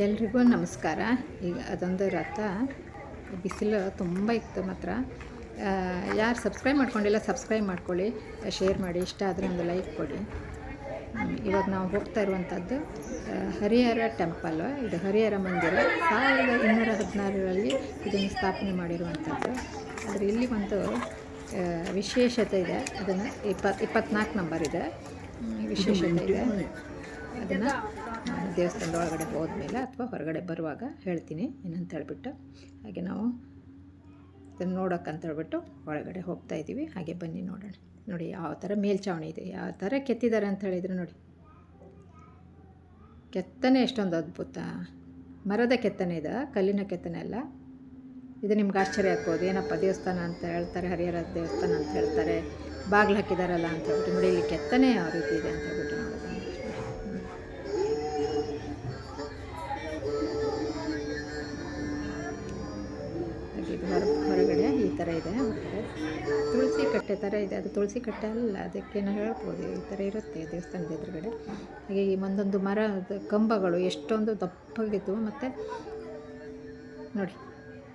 ಎಲ್ರಿಗೂ ನಮಸ್ಕಾರ. ಈಗ ಅದೊಂದು ರಥ ಬಿಸಿಲು ತುಂಬ ಇತ್ತು ಮಾತ್ರ. ಯಾರು ಸಬ್ಸ್ಕ್ರೈಬ್ ಮಾಡ್ಕೊಂಡಿಲ್ಲ ಸಬ್ಸ್ಕ್ರೈಬ್ ಮಾಡ್ಕೊಳ್ಳಿ, ಶೇರ್ ಮಾಡಿ, ಇಷ್ಟ ಆದರೆ ಒಂದು ಲೈಕ್ ಕೊಡಿ. ಇವಾಗ ನಾವು ಹೋಗ್ತಾ ಇರುವಂಥದ್ದು ಹರಿಹರ ಟೆಂಪಲ್. ಇದು ಹರಿಹರ ಮಂದಿರ 1216ರಲ್ಲಿ ಇದನ್ನು ಸ್ಥಾಪನೆ ಮಾಡಿರುವಂಥದ್ದು. ಆದರೆ ಇಲ್ಲಿ ಒಂದು ವಿಶೇಷತೆ ಇದೆ. ಅದನ್ನು 24 ನಂಬರ್ ಇದೆ, ವಿಶೇಷತೆ ಇದೆ. ಅದನ್ನು ದೇವಸ್ಥಾನದ ಒಳಗಡೆ ಹೋದ್ಮೇಲೆ ಅಥವಾ ಹೊರಗಡೆ ಬರುವಾಗ ಹೇಳ್ತೀನಿ ಏನಂತ ಹೇಳ್ಬಿಟ್ಟು. ಹಾಗೆ ನಾವು ಅದನ್ನು ನೋಡೋಕ್ಕಂತ ಹೇಳ್ಬಿಟ್ಟು ಒಳಗಡೆ ಹೋಗ್ತಾ ಇದ್ದೀವಿ. ಹಾಗೆ ಬನ್ನಿ ನೋಡೋಣ. ನೋಡಿ ಯಾವ ಥರ ಮೇಲ್ಛಾವಣಿ ಇದೆ, ಯಾವ ಥರ ಕೆತ್ತಿದ್ದಾರೆ ಅಂತ ಹೇಳಿದರೆ ನೋಡಿ. ಕೆತ್ತನೆ ಎಷ್ಟೊಂದು ಅದ್ಭುತ. ಮರದ ಕೆತ್ತನೆ ಇದೆ, ಕಲ್ಲಿನ ಕೆತ್ತನೆ ಅಲ್ಲ. ಇದು ನಿಮ್ಗೆ ಆಶ್ಚರ್ಯ ಆಗ್ಬೋದು, ಏನಪ್ಪ ದೇವಸ್ಥಾನ ಅಂತ ಹೇಳ್ತಾರೆ, ಹರಿಹರ ದೇವಸ್ಥಾನ ಅಂತ ಹೇಳ್ತಾರೆ, ಬಾಗಿಲು ಹಾಕಿದಾರಲ್ಲ ಅಂತ ಹೇಳ್ಬಿಟ್ಟು. ನೋಡಿ ಇಲ್ಲಿ ಕೆತ್ತನೆ ಯಾವ ರೀತಿ ಇದೆ ಅಂತ ಹೇಳ್ಬಿಟ್ಟು ನೋಡೋದು. ಇದು ಹೊರಗಡೆ ಈ ಥರ ಇದೆ. ತುಳಸಿ ಕಟ್ಟೆ ಥರ ಇದೆ. ಅದು ತುಳಸಿ ಕಟ್ಟೆ ಅಲ್ಲ, ಅದಕ್ಕೇನೋ ಹೇಳ್ಬೋದು. ಈ ಥರ ಇರುತ್ತೆ ದೇವಸ್ಥಾನದ ಎದುರುಗಡೆ. ಹಾಗೆ ಈ ಒಂದೊಂದು ಮರದ ಕಂಬಗಳು ಎಷ್ಟೊಂದು ದಪ್ಪಗಿತ್ತು. ಮತ್ತು ನೋಡಿ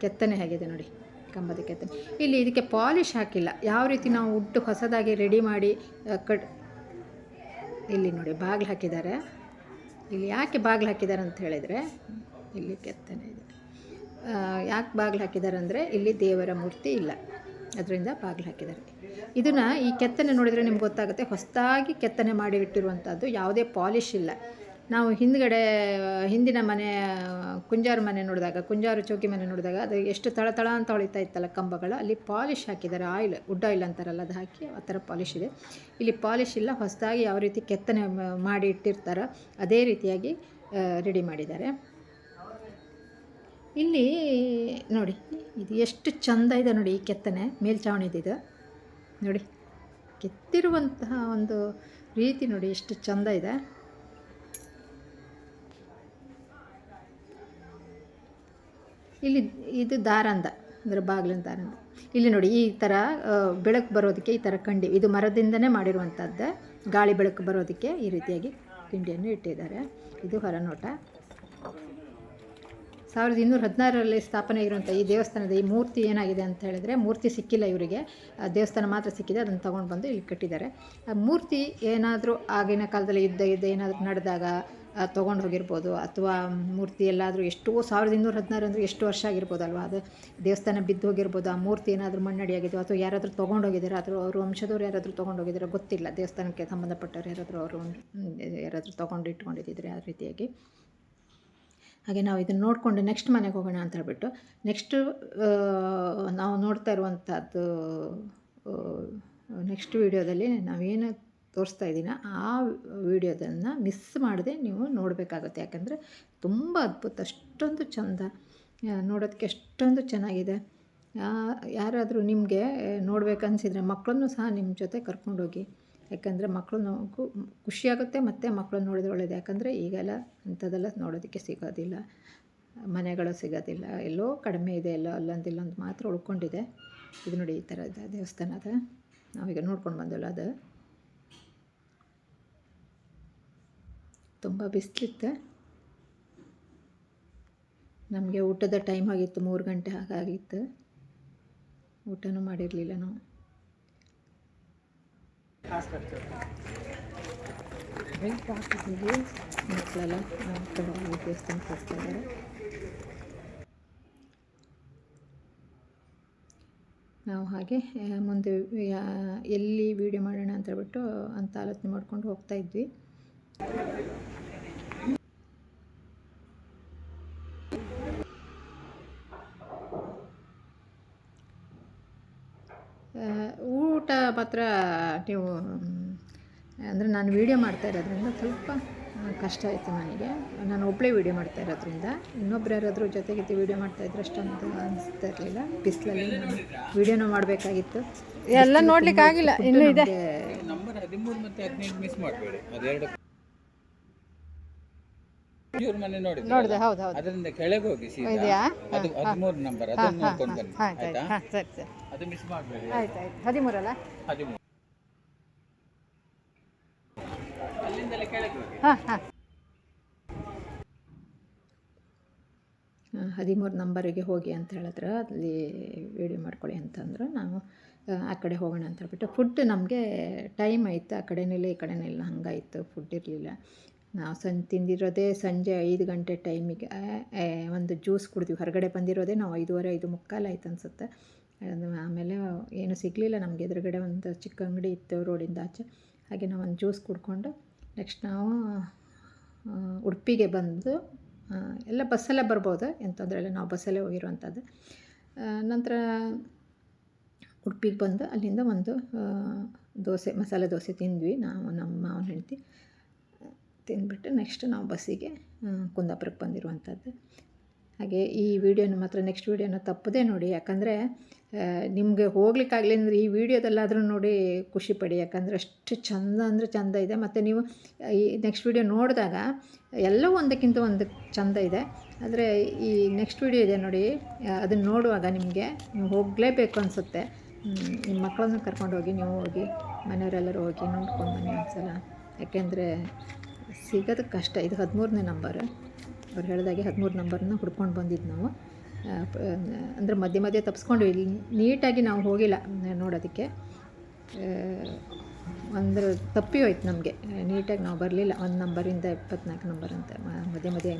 ಕೆತ್ತನೆ ಹೇಗಿದೆ ನೋಡಿ, ಕಂಬದ ಕೆತ್ತನೆ. ಇಲ್ಲಿ ಇದಕ್ಕೆ ಪಾಲಿಷ್ ಹಾಕಿಲ್ಲ. ಯಾವ ರೀತಿ ನಾವು ಉಡ್ಡು ಹೊಸದಾಗಿ ರೆಡಿ ಮಾಡಿ ಇಲ್ಲಿ ನೋಡಿ ಬಾಗಿಲು ಹಾಕಿದ್ದಾರೆ. ಇಲ್ಲಿ ಯಾಕೆ ಬಾಗಿಲು ಹಾಕಿದ್ದಾರೆ ಅಂತ ಹೇಳಿದರೆ, ಇಲ್ಲಿ ಕೆತ್ತನೆ ಇದೆ. ಯಾಕೆ ಬಾಗಿಲು ಹಾಕಿದ್ದಾರೆ ಅಂದರೆ ಇಲ್ಲಿ ದೇವರ ಮೂರ್ತಿ ಇಲ್ಲ, ಅದರಿಂದ ಬಾಗಿಲು ಹಾಕಿದ್ದಾರೆ. ಇದನ್ನು ಈ ಕೆತ್ತನೆ ನೋಡಿದರೆ ನಿಮ್ಗೆ ಗೊತ್ತಾಗುತ್ತೆ, ಹೊಸದಾಗಿ ಕೆತ್ತನೆ ಮಾಡಿ ಇಟ್ಟಿರುವಂಥದ್ದು. ಯಾವುದೇ ಪಾಲಿಷ್ ಇಲ್ಲ. ನಾವು ಹಿಂದಿನ ಮನೆ ಕುಂಜಾರು ಮನೆ ನೋಡಿದಾಗ, ಕುಂಜಾರು ಚೌಕಿ ಮನೆ ನೋಡಿದಾಗ ಅದು ಎಷ್ಟು ತಳ ಅಂತ ಹೊಳಿತಾ ಇತ್ತಲ್ಲ ಕಂಬಗಳು, ಅಲ್ಲಿ ಪಾಲಿಷ್ ಹಾಕಿದ್ದಾರೆ. ವುಡ್ ಆಯಿಲ್ ಅಂತಾರಲ್ಲ, ಅದು ಹಾಕಿ ಆ ಥರ ಪಾಲಿಷ್ ಇದೆ. ಇಲ್ಲಿ ಪಾಲಿಷ್ ಇಲ್ಲ. ಹೊಸದಾಗಿ ಯಾವ ರೀತಿ ಕೆತ್ತನೆ ಮಾಡಿ ಇಟ್ಟಿರ್ತಾರೋ ಅದೇ ರೀತಿಯಾಗಿ ರೆಡಿ ಮಾಡಿದ್ದಾರೆ. ಇಲ್ಲಿ ನೋಡಿ, ಇದು ಎಷ್ಟು ಚೆಂದ ಇದೆ ನೋಡಿ. ಈ ಕೆತ್ತನೆ ಮೇಲ್ಛಾವಣಿದಿದೆ ನೋಡಿ, ಕೆತ್ತಿರುವಂತಹ ಒಂದು ರೀತಿ ನೋಡಿ ಎಷ್ಟು ಚೆಂದ ಇದೆ. ಇಲ್ಲಿ ಇದು ದಾರಂದ, ಅಂದರೆ ಬಾಗಿಲಿನ ದಾರಂದ. ಇಲ್ಲಿ ನೋಡಿ ಈ ಥರ ಬೆಳಕು ಬರೋದಕ್ಕೆ ಈ ಥರ ಕಂಡಿ, ಇದು ಮರದಿಂದನೇ ಮಾಡಿರುವಂಥದ್ದು. ಗಾಳಿ ಬೆಳಕು ಬರೋದಕ್ಕೆ ಈ ರೀತಿಯಾಗಿ ಕಿಂಡಿಯನ್ನು ಇಟ್ಟಿದ್ದಾರೆ. ಇದು ಹೊರನೋಟ. 1216ರಲ್ಲಿ ಸ್ಥಾಪನೆ ಇರುವಂಥ ಈ ದೇವಸ್ಥಾನದ ಈ ಮೂರ್ತಿ ಏನಾಗಿದೆ ಅಂತ ಹೇಳಿದರೆ, ಮೂರ್ತಿ ಸಿಕ್ಕಿಲ್ಲ ಇವರಿಗೆ, ದೇವಸ್ಥಾನ ಮಾತ್ರ ಸಿಕ್ಕಿದೆ. ಅದನ್ನು ತೊಗೊಂಡು ಬಂದು ಇಲ್ಲಿ ಕಟ್ಟಿದ್ದಾರೆ. ಆ ಮೂರ್ತಿ ಏನಾದರೂ ಆಗಿನ ಕಾಲದಲ್ಲಿ ಯುದ್ಧ ಏನಾದರೂ ನಡೆದಾಗ ತೊಗೊಂಡು ಹೋಗಿರ್ಬೋದು, ಅಥವಾ ಮೂರ್ತಿ ಎಲ್ಲಾದರೂ ಎಷ್ಟೋ 1216 ಅಂದರೆ ಎಷ್ಟು ವರ್ಷ ಆಗಿರ್ಬೋದಲ್ವ, ಅದು ದೇವಸ್ಥಾನ ಬಿದ್ದು ಹೋಗಿರ್ಬೋದು. ಆ ಮೂರ್ತಿ ಏನಾದರೂ ಮಣ್ಣಡಿಯಾಗಿದ್ದು, ಅಥವಾ ಯಾರಾದರೂ ತೊಗೊಂಡೋಗಿದ್ದಾರೆ, ಅಥವಾ ಅವ್ರ ವಂಶದವ್ರು ಯಾರಾದರೂ ತೊಗೊಂಡೋಗಿದ್ದಾರೆ ಗೊತ್ತಿಲ್ಲ. ದೇವಸ್ಥಾನಕ್ಕೆ ಸಂಬಂಧಪಟ್ಟವ್ರು ಯಾರಾದರೂ ತೊಗೊಂಡು ಇಟ್ಕೊಂಡಿದ್ದರೆ ಆ ರೀತಿಯಾಗಿ. ಹಾಗೆ ನಾವು ಇದನ್ನು ನೋಡಿಕೊಂಡು ನೆಕ್ಸ್ಟ್ ಮನೆಗೆ ಹೋಗೋಣ ಅಂತ ಹೇಳ್ಬಿಟ್ಟು, ನೆಕ್ಸ್ಟು ನಾವು ನೋಡ್ತಾ ಇರುವಂಥದ್ದು ನೆಕ್ಸ್ಟ್ ವೀಡಿಯೋದಲ್ಲಿ ನಾವೇನು ತೋರಿಸ್ತಾ ಇದ್ದೀನ ಆ ವಿಡಿಯೋದನ್ನು ಮಿಸ್ ಮಾಡದೆ ನೀವು ನೋಡಬೇಕಾಗುತ್ತೆ. ಯಾಕಂದರೆ ತುಂಬ ಅದ್ಭುತ, ಅಷ್ಟೊಂದು ಚೆಂದ, ನೋಡೋದಕ್ಕೆ ಅಷ್ಟೊಂದು ಚೆನ್ನಾಗಿದೆ. ಯಾರಾದರೂ ನಿಮಗೆ ನೋಡಬೇಕನ್ಸಿದ್ರೆ ಮಕ್ಕಳನ್ನು ಸಹ ನಿಮ್ಮ ಜೊತೆ ಕರ್ಕೊಂಡೋಗಿ. ಯಾಕಂದರೆ ಮಕ್ಕಳು ಖುಷಿಯಾಗುತ್ತೆ, ಮತ್ತು ಮಕ್ಕಳು ನೋಡಿದ್ರೆ ಒಳ್ಳೆಯದು. ಯಾಕಂದರೆ ಈಗೆಲ್ಲ ಅಂಥದ್ದೆಲ್ಲ ನೋಡೋದಕ್ಕೆ ಸಿಗೋದಿಲ್ಲ, ಮನೆಗಳು ಸಿಗೋದಿಲ್ಲ, ಎಲ್ಲೋ ಕಡಿಮೆ ಇದೆ, ಎಲ್ಲೋ ಅಲ್ಲೊಂದು ಮಾತ್ರ ಉಳ್ಕೊಂಡಿದೆ. ಇದು ನೋಡಿ ಈ ಥರ ಇದೆ ದೇವಸ್ಥಾನದ. ನಾವೀಗ ನೋಡ್ಕೊಂಡು ಬಂದಲ್ಲ, ಅದು ತುಂಬ ಬಿಸಿಲಿತ್ತು. ನಮಗೆ ಊಟದ ಟೈಮ್ ಆಗಿತ್ತು, 3 ಗಂಟೆ ಹಾಗಾಗಿತ್ತು. ಊಟನೂ ಮಾಡಿರಲಿಲ್ಲ ನಾವು. ಮಕ್ಕಳೆಲ್ಲ ದೇವಸ್ಥಾನ ಹೋಗ್ತಾ ಇದ್ದಾರೆ. ನಾವು ಹಾಗೆ ಮುಂದೆ ಎಲ್ಲಿ ವೀಡಿಯೋ ಮಾಡೋಣ ಅಂತ ಹೇಳ್ಬಿಟ್ಟು ಅಂತ ಆಲೋಚನೆ ಮಾಡ್ಕೊಂಡು ಹೋಗ್ತಾ ಇದ್ವಿ. ಊಟ ಮಾತ್ರ ನೀವು ಅಂದರೆ ನಾನು ವೀಡಿಯೋ ಮಾಡ್ತಾ ಇರೋದ್ರಿಂದ ಸ್ವಲ್ಪ ಕಷ್ಟ ಆಯಿತು ನನಗೆ. ನಾನು ಒಬ್ಬಳೇ ವೀಡಿಯೋ ಮಾಡ್ತಾ ಇರೋದ್ರಿಂದ, ಇನ್ನೊಬ್ರು ಯಾರಾದರೂ ಜೊತೆಗೆ ವೀಡಿಯೋ ಮಾಡ್ತಾಯಿದ್ರೆ ಅಷ್ಟೊಂದು ಅನಿಸ್ತಾ ಇರಲಿಲ್ಲ. ಬಿಸಿಲಲ್ಲಿ ನಾನು ವೀಡಿಯೋನ ಮಾಡಬೇಕಾಗಿತ್ತು. ಎಲ್ಲ ನೋಡ್ಲಿಕ್ಕೆ ಆಗಿಲ್ಲ, ಇನ್ನೂ ಇದೆ. ನೋಡಿದೆ, ಹೌದು ಹೌದು. ಅದರಿಂದ ಕೆಳಗೆ ಹೋಗಿ ಇದೆಯಾ? ಅದು 13 ನಂಬರ್, ಅದನ್ನು ನೋಡ್ಕೊಂಡು ಬನ್ನಿ. ಆಯ್ತಾ? ಸರಿ ಸರಿ, ಅದು ಮಿಸ್ ಮಾಡಬೇಡಿ. ಆಯ್ತು ಆಯ್ತು. 13 ಅಲ್ಲ? 13. ಅಲ್ಲಿಂದಲೇ ಕೆಳಗೆ ಹೋಗಿ. ಹಾಂ ಹಾಂ. 13 ನಂಬರಿಗೆ ಹೋಗಿ ಅಂತ ಹೇಳಿದ್ರು, ಅಲ್ಲಿ ವೀಡಿಯೋ ಮಾಡ್ಕೊಳ್ಳಿ ಅಂತಂದರು. ನಾವು ಆ ಕಡೆ ಹೋಗೋಣ ಅಂತ ಹೇಳ್ಬಿಟ್ಟು ಫುಡ್ ನಮಗೆ ಟೈಮ್ ಆಯಿತು, ಆ ಕಡೆನಿಲ್ಲ ಈ ಕಡೆನಿಲ್ಲ ಹಂಗಾಯಿತು, ಫುಡ್ ಇರಲಿಲ್ಲ. ನಾವು ತಿಂದಿರೋದೇ ಸಂಜೆ 5 ಗಂಟೆ ಟೈಮಿಗೆ. ಒಂದು ಜ್ಯೂಸ್ ಕುಡಿದ್ವಿ, ಹೊರಗಡೆ ಬಂದಿರೋದೇ ನಾವು 5:30 5:45 ಆಯ್ತು ಅನಿಸುತ್ತೆ. ಆಮೇಲೆ ಏನೂ ಸಿಗಲಿಲ್ಲ ನಮಗೆ. ಎದುರುಗಡೆ ಒಂದು ಚಿಕ್ಕ ಅಂಗಡಿ ಇತ್ತು ರೋಡಿಂದ ಆಚೆ, ಹಾಗೆ ನಾವು ಒಂದು ಜ್ಯೂಸ್ ಕುಡ್ಕೊಂಡು ನೆಕ್ಸ್ಟ್ ನಾವು ಉಡುಪಿಗೆ ಬಂದು, ಎಲ್ಲ ಬಸ್ಸಲ್ಲೇ ಬರ್ಬೋದು, ಏನು ತೊಂದರೆ ಇಲ್ಲ, ನಾವು ಬಸ್ಸಲ್ಲೇ ಹೋಗಿರುವಂಥದ್ದು. ನಂತರ ಉಡುಪಿಗೆ ಬಂದು ಅಲ್ಲಿಂದ ಒಂದು ದೋಸೆ, ಮಸಾಲೆ ದೋಸೆ ತಿಂದ್ವಿ ನಾವು, ನಮ್ಮ ಮಾವನ ಹೆಂಡತಿ ತಿಂದ್ಬಿಟ್ಟು ನೆಕ್ಸ್ಟ್ ನಾವು ಬಸ್ಸಿಗೆ ಕುಂದಾಪುರಕ್ಕೆ ಬಂದಿರುವಂಥದ್ದು. ಹಾಗೆ ಈ ವಿಡಿಯೋನ ಮಾತ್ರ ನೆಕ್ಸ್ಟ್ ವಿಡಿಯೋನ ತಪ್ಪದೇ ನೋಡಿ, ಯಾಕಂದರೆ ನಿಮಗೆ ಹೋಗ್ಲಿಕ್ಕಾಗಲಿ ಅಂದರೆ ಈ ವಿಡಿಯೋದಲ್ಲಾದರೂ ನೋಡಿ ಖುಷಿಪಡಿ, ಯಾಕಂದರೆ ಅಷ್ಟು ಚೆಂದ ಅಂದರೆ ಚೆಂದ ಇದೆ. ಮತ್ತು ನೀವು ಈ ನೆಕ್ಸ್ಟ್ ವಿಡಿಯೋ ನೋಡಿದಾಗ ಎಲ್ಲವೂ ಒಂದಕ್ಕಿಂತ ಒಂದು ಚೆಂದ ಇದೆ. ಆದರೆ ಈ ನೆಕ್ಸ್ಟ್ ವಿಡಿಯೋ ಇದೆ ನೋಡಿ, ಅದನ್ನು ನೋಡುವಾಗ ನಿಮಗೆ ನೀವು ಹೋಗಲೇಬೇಕು ಅನಿಸುತ್ತೆ. ನಿಮ್ಮ ಮಕ್ಕಳನ್ನು ಕರ್ಕೊಂಡೋಗಿ, ನೀವು ಹೋಗಿ, ಮನೆಯವರೆಲ್ಲರೂ ಹೋಗಿ ನೋಡ್ಕೊಂಡು ಬನ್ನಿ ಒಂದ್ಸಲ. ಯಾಕೆಂದರೆ ಸಿಗೋದು ಕಷ್ಟ. ಇದು 13ನೇ ನಂಬರ್, ಅವ್ರು ಹೇಳಿದಾಗೆ 13 ನಂಬರನ್ನ ಹುಡ್ಕೊಂಡು ಬಂದಿದ್ದು ನಾವು. ಅಂದರೆ ಮಧ್ಯೆ ಮಧ್ಯೆ ತಪ್ಪಿಸ್ಕೊಂಡ್ವಿ, ನೀಟಾಗಿ ನಾವು ಹೋಗಿಲ್ಲ ನೋಡೋದಕ್ಕೆ. ಅಂದರೆ ತಪ್ಪಿ ಹೋಯ್ತು ನಮಗೆ, ನೀಟಾಗಿ ನಾವು ಬರಲಿಲ್ಲ. 1 ನಂಬರಿಂದ 24 ನಂಬರ್ ಅಂತ ಮಧ್ಯೆ ಮಧ್ಯೆ